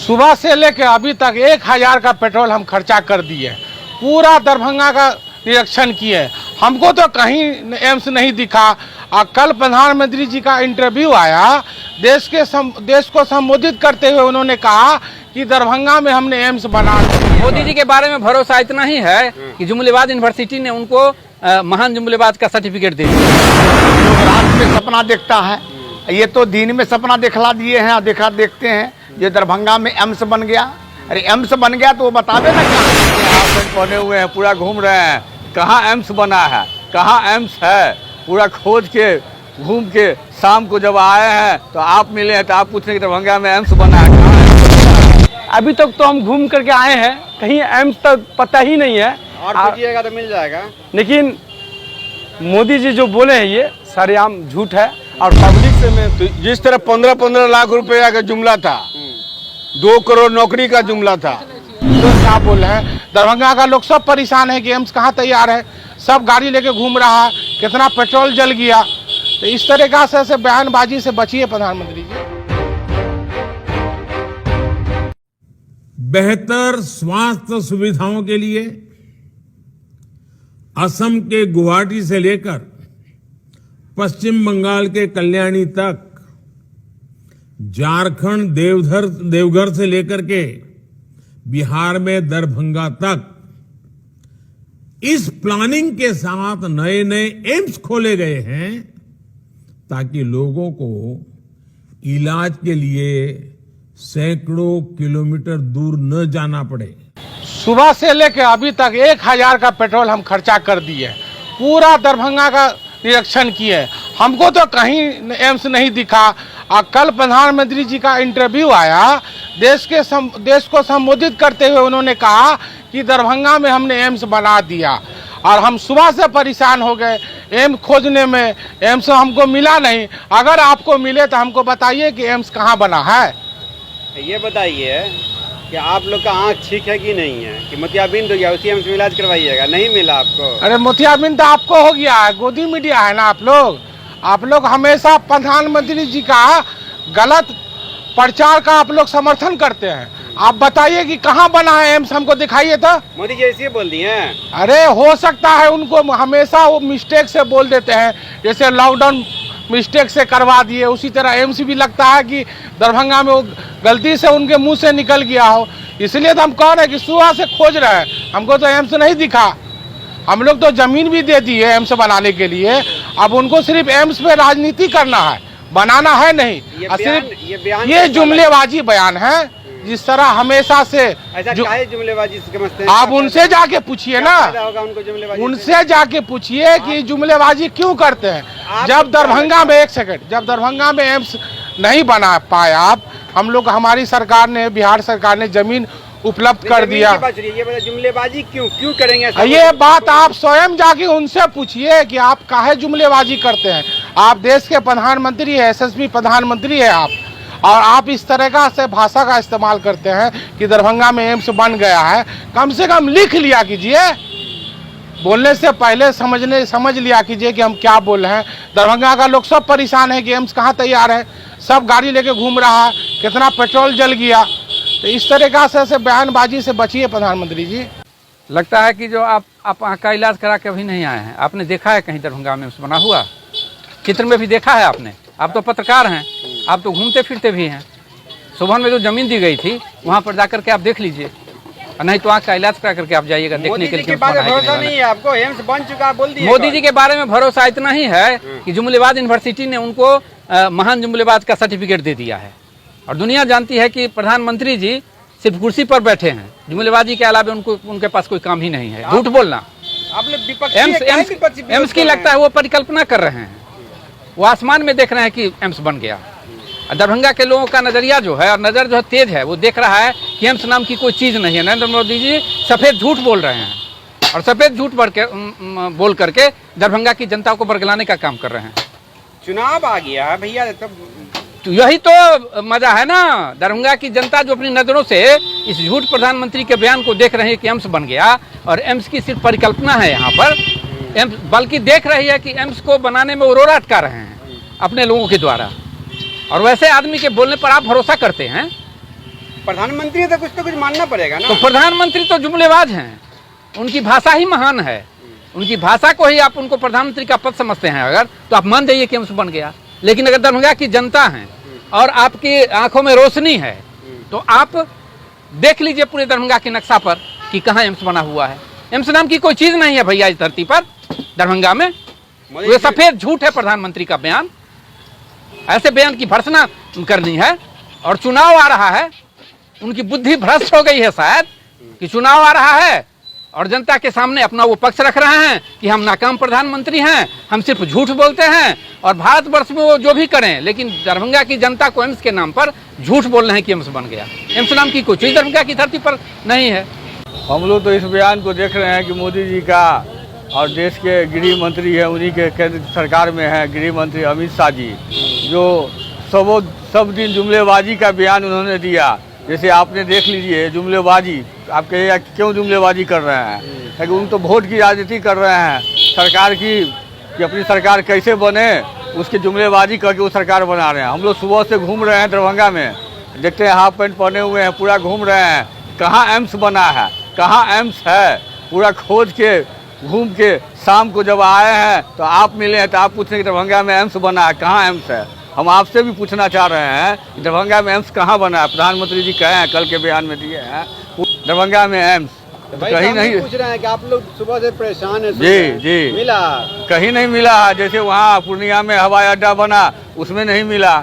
सुबह से लेकर अभी तक 1000 का पेट्रोल हम खर्चा कर दिए, पूरा दरभंगा का निरीक्षण किए, हमको तो कहीं एम्स नहीं दिखा। और कल प्रधानमंत्री जी का इंटरव्यू आया, देश को संबोधित करते हुए उन्होंने कहा कि दरभंगा में हमने एम्स बना दिया। मोदी जी के बारे में भरोसा इतना ही है कि जुमलेबाज यूनिवर्सिटी ने उनको महान जुमलेबाज का सर्टिफिकेट दे दिया। लोग रात में सपना देखता है, ये तो दिन में सपना दिखला दिए हैं। देखते हैं ये दरभंगा में एम्स बन गया। अरे एम्स बन गया तो वो बतावे ना क्या बने हुए हैं, पूरा घूम रहे हैं, कहाँ एम्स बना है, कहाँ एम्स है, पूरा खोज के घूम के शाम को जब आए हैं तो आप मिले हैं तो आप पूछ रहे हैं कि दरभंगा में एम्स बना है, कहाँ एम्स? अभी तक तो हम घूम करके आए हैं, कहीं एम्स तक पता ही नहीं है। और पूछिएगा तो मिल जाएगा। लेकिन मोदी जी जो बोले हैं ये सरेआम झूठ है। और पब्लिक से मैं तो जिस तरह 15-15 लाख रुपया का जुमला था, 2 करोड़ नौकरी का जुमला था, तो क्या बोल रहे हैं, दरभंगा का लोग सब परेशान है कि एम्स कहाँ तैयार है, सब गाड़ी लेके घूम रहा है, कितना पेट्रोल जल गया। तो इस तरह से बयानबाजी से बचिए प्रधानमंत्री जी। बेहतर स्वास्थ्य सुविधाओं के लिए असम के गुवाहाटी से लेकर पश्चिम बंगाल के कल्याणी तक, झारखंड देवघर से लेकर के बिहार में दरभंगा तक इस प्लानिंग के साथ नए नए एम्स खोले गए हैं ताकि लोगों को इलाज के लिए सैकड़ों किलोमीटर दूर न जाना पड़े। सुबह से लेकर अभी तक 1000 का पेट्रोल हम खर्चा कर दिए, पूरा दरभंगा का निरीक्षण किए, हमको तो कहीं एम्स नहीं दिखा। और कल प्रधानमंत्री जी का इंटरव्यू आया, देश को संबोधित करते हुए उन्होंने कहा कि दरभंगा में हमने एम्स बना दिया। और हम सुबह से परेशान हो गए एम्स खोजने में, एम्स हमको मिला नहीं। अगर आपको मिले तो हमको बताइए कि एम्स कहाँ बना है। ये बताइए कि आप लोग का आँख ठीक है कि नहीं है, कि मोतियाबिंद हो गया उसी एम्स में इलाज करवाइएगा, नहीं मिला आपको? अरे मोतियाबिंद तो आपको हो गया है, गोदी मीडिया है ना आप लोग हमेशा प्रधानमंत्री जी का गलत प्रचार का आप लोग समर्थन करते हैं। आप बताइए कि कहाँ बना है एम्स, हमको दिखाइए तो। मोदी जी ऐसे बोल दिए हैं। अरे हो सकता है उनको हमेशा वो मिस्टेक से बोल देते हैं, जैसे लॉकडाउन मिस्टेक से करवा दिए, उसी तरह एम्स भी लगता है कि दरभंगा में वो गलती से उनके मुंह से निकल गया हो। इसलिए तो हम कह रहे हैं कि सुबह से खोज रहे हैं, हमको तो एम्स नहीं दिखा। हम लोग तो जमीन भी दे दी है एम्स बनाने के लिए, अब उनको सिर्फ एम्स पे राजनीति करना है, बनाना है नहीं। सिर्फ ये जुमलेबाजी बयान है, जिस तरह हमेशा से जुमलेबाजी समझते हैं। आप उनसे जाके पूछिए ना, उनसे जाके पूछिए कि जुमलेबाजी क्यों करते हैं। जब दरभंगा में जब दरभंगा में एम्स नहीं बना पाए आप, हम लोग हमारी सरकार ने, बिहार सरकार ने जमीन उपलब्ध कर दिया। ये जुमलेबाजी क्यों करेंगे? ये बात आप स्वयं जाके उनसे पूछिए कि आप काहे जुमलेबाजी करते हैं। आप देश के प्रधानमंत्री है, यशस्वी प्रधानमंत्री है आप, और आप इस तरह से भाषा का इस्तेमाल करते हैं कि दरभंगा में एम्स बन गया है। कम से कम लिख लिया कीजिए, बोलने से पहले समझ लिया कीजिए कि हम क्या बोल रहे हैं। दरभंगा का लोग सब परेशान है कि एम्स कहाँ तैयार है, सब गाड़ी लेके घूम रहा है, कितना पेट्रोल जल गया। तो इस तरह से बयानबाजी से बचिए प्रधानमंत्री जी। लगता है कि जो आप आँख का इलाज करा के अभी नहीं आए हैं। आपने देखा है कहीं दरभंगा में एम्स बना हुआ? चित्र में भी देखा है आपने? आप तो पत्रकार हैं, आप तो घूमते फिरते भी हैं। सुबह में जो जमीन दी गई थी वहाँ पर जाकर के आप देख लीजिए, नहीं तो आँख का इलाज करा करके आप जाइएगा देखने के लिए। भरोसा नहीं है आपको, एम्स बन चुका बोल दिया। मोदी जी के बारे में भरोसा इतना ही है कि जुमलेबाज यूनिवर्सिटी ने उनको महान जुमलेबाज का सर्टिफिकेट दे दिया है। और दुनिया जानती है कि प्रधानमंत्री जी सिर्फ कुर्सी पर बैठे हैं, जुमलेबाजी के अलावा उनके पास कोई काम ही नहीं है। झूठ बोलना। एम्स की लगता है वो परिकल्पना कर रहे हैं, वो आसमान में देख रहे हैं कि एम्स बन गया। दरभंगा के लोगों का नजरिया जो है, और नजर जो है तेज है, वो देख रहा है कि एम्स नाम की कोई चीज नहीं है। नरेंद्र मोदी जी सफेद झूठ बोल रहे हैं, और सफेद झूठ बोल करके दरभंगा की जनता को बरगलाने का काम कर रहे हैं। चुनाव आ गया भैया, तो यही तो मजा है ना। दरभंगा की जनता जो अपनी नजरों से इस झूठ प्रधानमंत्री के बयान को देख रही है कि एम्स बन गया, और एम्स की सिर्फ परिकल्पना है यहाँ पर, एम्स बल्कि देख रही है कि एम्स को बनाने में वो रोड़ा अटका रहे हैं अपने लोगों के द्वारा। और वैसे आदमी के बोलने पर आप भरोसा करते हैं? प्रधानमंत्री है तो कुछ मानना पड़ेगा ना। तो प्रधानमंत्री तो जुमलेबाज हैं, उनकी भाषा ही महान है, उनकी भाषा को ही आप उनको प्रधानमंत्री का पद समझते हैं अगर, तो आप मान जाइए कि एम्स बन गया। लेकिन अगर दरभंगा की जनता है और आपकी आंखों में रोशनी है तो आप देख लीजिए पूरे दरभंगा के नक्शा पर कि कहाँ एम्स बना हुआ है। एम्स नाम की कोई चीज नहीं है भैया इस धरती पर दरभंगा में। ये सफेद झूठ है प्रधानमंत्री का बयान। ऐसे बयान की भर्त्सना करनी है। और चुनाव आ रहा है, उनकी बुद्धि भ्रष्ट हो गई है शायद कि चुनाव आ रहा है और जनता के सामने अपना वो पक्ष रख रहे हैं कि हम नाकाम प्रधानमंत्री हैं, हम सिर्फ झूठ बोलते हैं और भारतवर्ष में वो जो भी करें, लेकिन दरभंगा की जनता को एम्स के नाम पर झूठ बोल रहे हैं कि एम्स बन गया। एम्स नाम की कोई चीज दरभंगा की धरती पर नहीं है। हम लोग तो इस बयान को देख रहे हैं कि मोदी जी का और देश के गृह मंत्री हैं, उन्हीं के केंद्र सरकार में है गृह मंत्री अमित शाह जी, जो सब दिन जुमलेबाजी का बयान उन्होंने दिया। जैसे आपने देख लीजिए जुमलेबाजी, आप कहिएगा क्यों जुमलेबाजी कर रहे हैं, क्योंकि उन तो वोट की राजनीति कर रहे हैं सरकार की, कि अपनी सरकार कैसे बने उसकी जुमलेबाजी करके वो सरकार बना रहे हैं। हम लोग सुबह से घूम रहे हैं दरभंगा में, देखते हैं हाफ पैंट पहने हुए हैं, पूरा घूम रहे हैं, कहाँ एम्स बना है, कहाँ एम्स है, पूरा खोज के घूम के शाम को जब आए हैं तो आप मिले हैं तो आप पूछ रहे हैं कि दरभंगा में एम्स बना है, कहाँ एम्स है। हम आपसे भी पूछना चाह रहे हैं कि दरभंगा में एम्स कहाँ बना है। प्रधानमंत्री जी कहे हैं, कल के बयान में दिए हैं दरभंगा में एम्स कहीं नहीं। पूछ रहे हैं कि आप लोग सुबह से परेशान है। जी मिला कहीं नहीं मिला। जैसे वहाँ पूर्णिया में हवाई अड्डा बना उसमें नहीं मिला।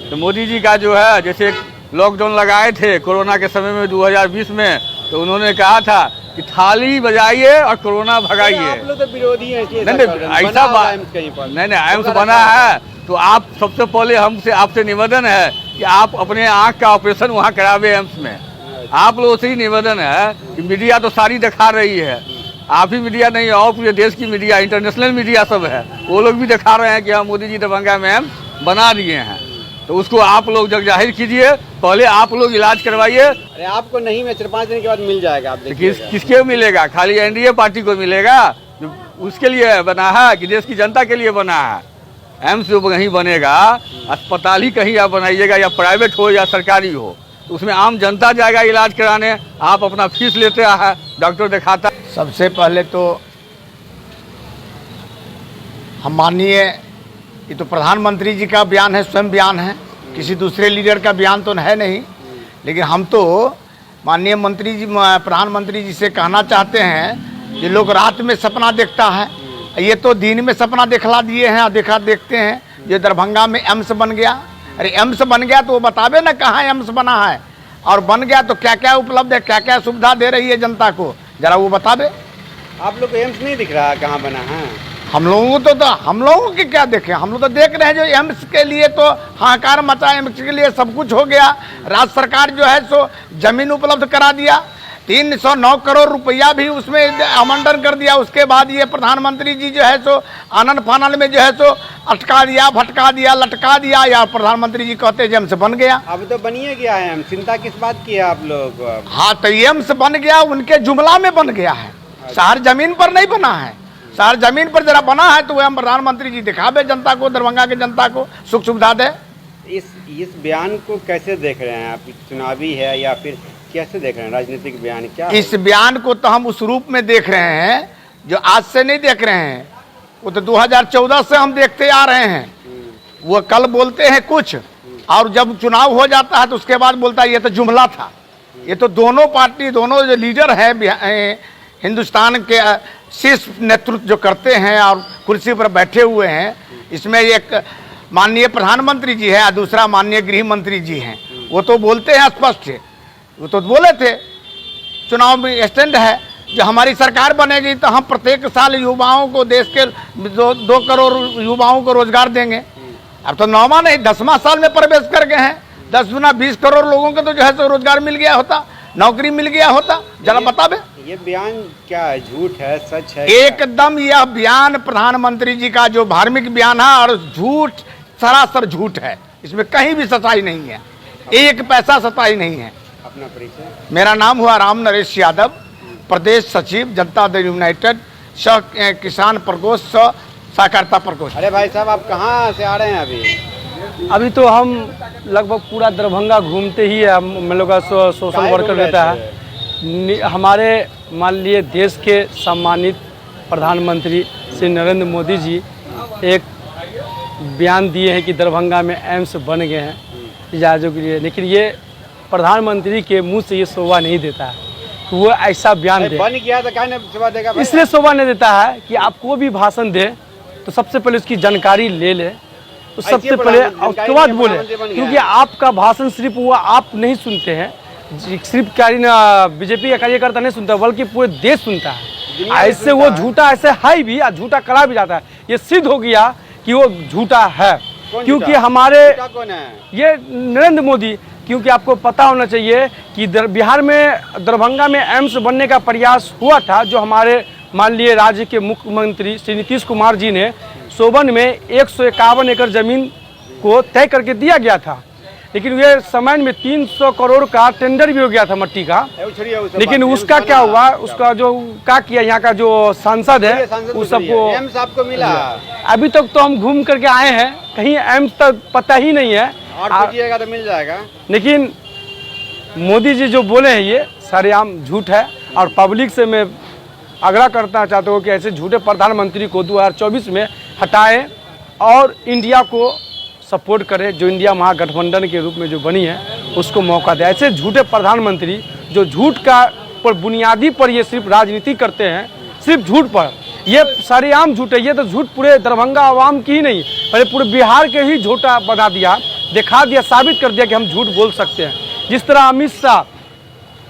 तो मोदी जी का जो है, जैसे लॉकडाउन लगाए थे कोरोना के समय में 2020 में, तो उन्होंने कहा था कि थाली बजाइए और कोरोना भगाइए। आप लोग तो विरोधी हैं। नहीं ऐसा बात नहीं, एम्स बना है तो आप सबसे पहले हमसे आपसे निवेदन है कि आप अपने आँख का ऑपरेशन वहाँ करावे एम्स में। आप लोगों से ही निवेदन है कि मीडिया तो सारी दिखा रही है, आप ही मीडिया नहीं और पूरे देश की मीडिया, इंटरनेशनल मीडिया सब है, वो लोग भी दिखा रहे हैं कि हम मोदी जी दरभंगा में एम्स बना दिए हैं। तो उसको आप लोग जग जाहिर कीजिए, पहले आप लोग इलाज करवाइए। अरे आपको नहीं, मैं 4-5 दिन के बाद मिल जाएगा। आप किसके मिलेगा? खाली एनडीए पार्टी को मिलेगा, उसके लिए बना है कि देश की जनता के लिए बना है। एम्स जो कहीं बनेगा, अस्पताल ही कहीं आप बनाइएगा, या प्राइवेट हो या सरकारी हो, तो उसमें आम जनता जाएगा इलाज कराने। आप अपना फीस लेते हैं, डॉक्टर दिखाता। सबसे पहले तो हम माननीय, ये तो प्रधानमंत्री जी का बयान है, स्वयं बयान है, किसी दूसरे लीडर का बयान तो है नहीं। लेकिन हम तो माननीय मंत्री जी, प्रधानमंत्री जी से कहना चाहते हैं कि लोग रात में सपना देखता है, ये तो दिन में सपना दिखला दिए हैं। देखते हैं ये दरभंगा में एम्स बन गया। अरे एम्स बन गया तो वो बतावे ना कहाँ एम्स बना है, और बन गया तो क्या क्या उपलब्ध है, क्या क्या सुविधा दे रही है जनता को, जरा वो बतावे। आप लोग को एम्स नहीं दिख रहा कहाँ बना है? हम लोगों को तो हम लोगों के क्या देखें, हम लोग तो देख रहे हैं जो एम्स के लिए तो हाहाकार मचा, एम्स के लिए सब कुछ हो गया। राज्य सरकार जो है सो जमीन उपलब्ध करा दिया, 309 करोड़ रुपया भी उसमें आवंटन कर दिया। उसके बाद ये प्रधानमंत्री जी जो है सो आनंद फानन में जो है सो अटका दिया, भटका दिया, लटका दिया, या प्रधानमंत्री जी कहते एम्स बन गया। अब तो बनिए गया है, चिंता किस बात की है आप लोग? हाँ, तो एम्स बन गया, उनके जुमला में बन गया है, शहर जमीन पर नहीं बना है। शहर जमीन पर जरा बना है तो वह प्रधानमंत्री जी दिखावे जनता को, दरभंगा की जनता को सुख सुविधा दे। इस बयान को कैसे देख रहे हैं आप? चुनावी है या फिर कैसे देख रहे हैं? राजनीतिक बयान क्या है? इस बयान को तो हम उस रूप में देख रहे हैं जो आज से नहीं देख रहे हैं, वो तो 2014 से हम देखते आ रहे हैं। वो कल बोलते हैं कुछ और जब चुनाव हो जाता है तो उसके बाद बोलता है ये तो जुमला था। ये तो दोनों पार्टी, दोनों जो लीडर हैं हिंदुस्तान के शीर्ष नेतृत्व जो करते हैं और कुर्सी पर बैठे हुए हैं, इसमें एक माननीय प्रधानमंत्री जी है और दूसरा माननीय गृह मंत्री जी हैं। वो तो बोलते हैं स्पष्ट, वो तो बोले थे चुनाव में स्टैंड है जो हमारी सरकार बनेगी तो हम प्रत्येक साल युवाओं को, देश के 2 करोड़ युवाओं को रोजगार देंगे। अब तो 9वां नहीं 10वां साल में प्रवेश कर गए हैं। 10 गुना 20 करोड़ लोगों को तो जो है तो रोजगार मिल गया होता, नौकरी मिल गया होता। जरा बतावे ये बयान क्या है, झूठ है सच है? एकदम यह बयान प्रधानमंत्री जी का जो धार्मिक बयान है और झूठ, सरासर झूठ है। इसमें कहीं भी सच्चाई नहीं है, एक पैसा सच्चाई नहीं है। अपना परिचय? मेरा नाम हुआ राम नरेश यादव, प्रदेश सचिव जनता दल यूनाइटेड, किसान प्रकोष्ठ, सहकारिता प्रकोष्ठ। अरे भाई साहब, आप कहाँ से आ रहे हैं अभी? अभी तो हम लगभग पूरा दरभंगा घूमते ही है। हम लोग का सोशल वर्कर रहता है। हमारे मान लिए देश के सम्मानित प्रधानमंत्री श्री नरेंद्र मोदी जी एक बयान दिए हैं कि दरभंगा में एम्स बन गए हैं इलाजों के लिए, लेकिन ये प्रधानमंत्री के मुंह से ये शोभा नहीं देता है कि वो ऐसा बयान दे। बन गया तो क्या नहीं शोभा देगा? इसलिए शोभा नहीं देता है कि आपको भी भाषण दे तो सबसे पहले उसकी जानकारी ले ले, तो सबसे पहले उसके बाद बोले, क्योंकि आपका भाषण सिर्फ वो आप नहीं सुनते हैं, सिर्फ बीजेपी का कार्यकर्ता नहीं सुनता बल्कि पूरे देश सुनता है। ऐसे वो झूठा ऐसे है भी और झूठा करा भी जाता है। ये सिद्ध हो गया कि वो झूठा है, क्योंकि हमारे ये नरेंद्र मोदी, क्योंकि आपको पता होना चाहिए कि बिहार में दरभंगा में एम्स बनने का प्रयास हुआ था, जो हमारे मान लिए राज्य के मुख्यमंत्री श्री नीतीश कुमार जी ने सोबन में 151 एकड़ जमीन को तय करके दिया गया था, लेकिन ये समय में 300 करोड़ का टेंडर भी हो गया था मट्टी का। लेकिन उसका क्या हुआ, उसका जो क्या किया यहाँ का जो सांसद है उस सबको एम्स आपको मिला? अभी तक तो हम घूम करके आए हैं, कहीं एम्स तक पता ही नहीं है। और पूछिएगा तो मिल जाएगा। लेकिन मोदी जी जो बोले हैं ये सरेआम झूठ है, और पब्लिक से मैं आग्रह करना चाहता हूँ कि ऐसे झूठे प्रधानमंत्री को 2024 में हटाएं और इंडिया को सपोर्ट करें, जो इंडिया महागठबंधन के रूप में जो बनी है उसको मौका दे। ऐसे झूठे प्रधानमंत्री जो झूठ का पर बुनियादी पर ये सिर्फ राजनीति करते हैं, सिर्फ झूठ पर, ये सरेआम झूठ है। ये तो झूठ पूरे दरभंगा आवाम की ही नहीं, पहले पूरे बिहार के ही झूठा बना दिया, दिखा दिया, साबित कर दिया कि हम झूठ बोल सकते हैं। जिस तरह अमित शाह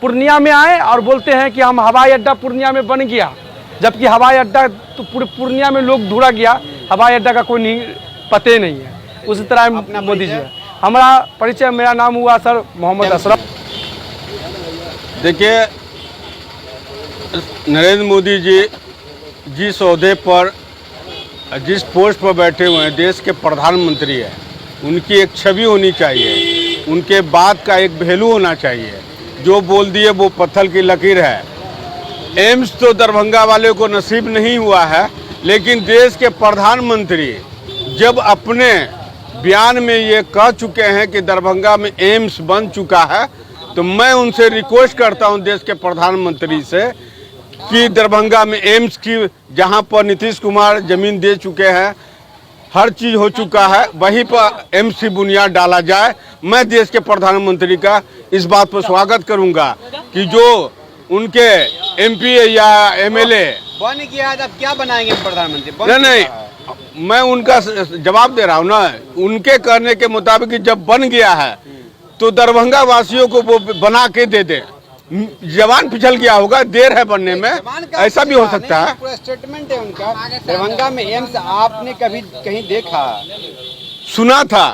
पूर्णिया में आए और बोलते हैं कि हम हवाई अड्डा पूर्णिया में बन गया, जबकि हवाई अड्डा तो पूरे पूर्णिया में लोग ढूंढा गया, हवाई अड्डा का कोई नहीं पते नहीं है। उसी तरह मोदी जी है। हमारा परिचय, मेरा नाम हुआ सर मोहम्मद अशरफ। देखिए, नरेंद्र मोदी जी जिस ओहदे पर, जिस पोस्ट पर बैठे हुए हैं, देश के प्रधानमंत्री हैं, उनकी एक छवि होनी चाहिए, उनके बात का एक वैल्यू होना चाहिए। जो बोल दिए वो पत्थर की लकीर है। एम्स तो दरभंगा वाले को नसीब नहीं हुआ है, लेकिन देश के प्रधानमंत्री जब अपने बयान में ये कह चुके हैं कि दरभंगा में एम्स बन चुका है, तो मैं उनसे रिक्वेस्ट करता हूं देश के प्रधानमंत्री से कि दरभंगा में एम्स की, जहां पर नीतीश कुमार जमीन दे चुके हैं, हर चीज़ हो चुका है, वहीं पर एम्स की बुनियाद डाला जाए। मैं देश के प्रधानमंत्री का इस बात पर स्वागत करूंगा कि जो उनके एमपी या एमएलए बन गया, अब क्या बनाएंगे प्रधानमंत्री? नहीं, मैं उनका जवाब दे रहा हूँ ना, उनके कहने के मुताबिक जब बन गया है तो दरभंगा वासियों को वो बना के दे दे। जवान पिछल गया होगा, देर है बनने में, ऐसा भी हो सकता है। पूरा स्टेटमेंट है उनका। दरभंगा में एम्स आपने कभी कहीं देखा? सुना था।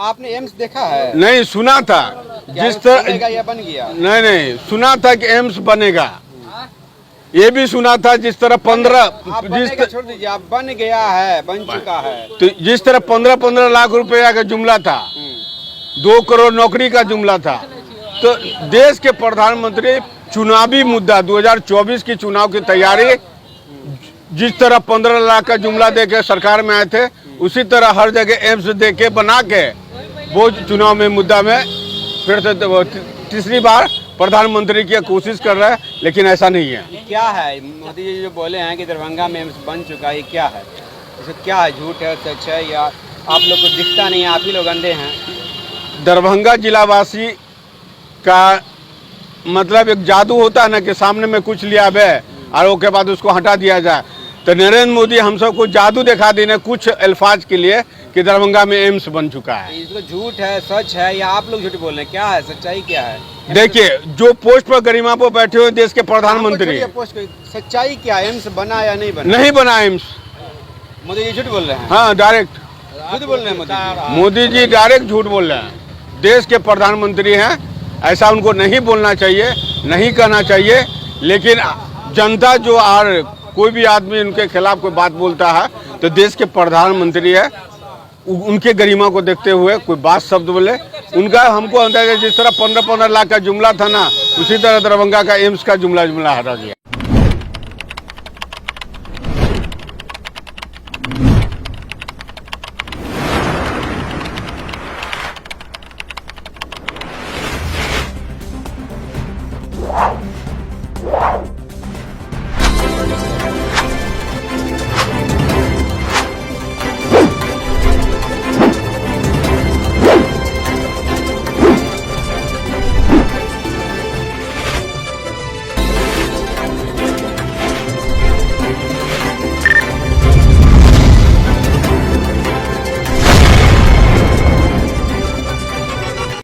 आपने एम्स देखा है? नहीं, सुना था। जिस तरह या बन गया? नहीं, सुना था कि एम्स बनेगा, ये भी सुना था। जिस तरह 15 छोड़ दीजिए, आप बन गया है, बन चुका है। तो जिस तरह 15 लाख रुपया का जुमला था, 2 करोड़ नौकरी का जुमला था, तो देश के प्रधानमंत्री चुनावी मुद्दा 2024 की चुनाव की तैयारी, जिस तरह 15 लाख का जुमला देके सरकार में आए थे, उसी तरह हर जगह एम्स देके बना के वो चुनाव में मुद्दा में फिर से तीसरी बार प्रधानमंत्री की कोशिश कर रहा है, लेकिन ऐसा नहीं है। क्या है मोदी जी जो बोले हैं कि दरभंगा में एम्स बन चुका है, ये क्या है? इसे क्या है, झूठ है, सच है, या आप लोग को दिखता नहीं है, आप ही लोग अंधे हैं? दरभंगा जिलावासी का मतलब एक जादू होता है ना कि सामने में कुछ लिया है और उसके बाद उसको हटा दिया जाए। तो नरेंद्र मोदी हम सबको जादू दिखा देने कुछ अल्फाज के लिए कि दरभंगा में एम्स बन चुका है। इसको झूठ है, सच है, या आप लोग झूठ बोल रहे हैं? क्या है, सच्चाई क्या है? देखिए, जो पोस्ट पर गरिमा पर बैठे हुए देश के प्रधानमंत्री, सच्चाई क्या, एम्स बना या नहीं बना? नहीं बना एम्स। मोदी जी झूठ बोल रहे हैं? हाँ, डायरेक्ट झूठ बोल रहे हैं मोदी जी डायरेक्ट झूठ बोल रहे हैं। देश के प्रधानमंत्री हैं, ऐसा उनको नहीं बोलना चाहिए, नहीं कहना चाहिए। लेकिन जनता जो और कोई भी आदमी उनके खिलाफ कोई बात बोलता है तो देश के प्रधानमंत्री है, उनके गरिमा को देखते हुए कोई बात शब्द बोले, उनका हमको अंदाजा, जिस तरह 15 लाख का जुमला था ना, उसी तरह दरभंगा का एम्स का जुमला हटा दिया।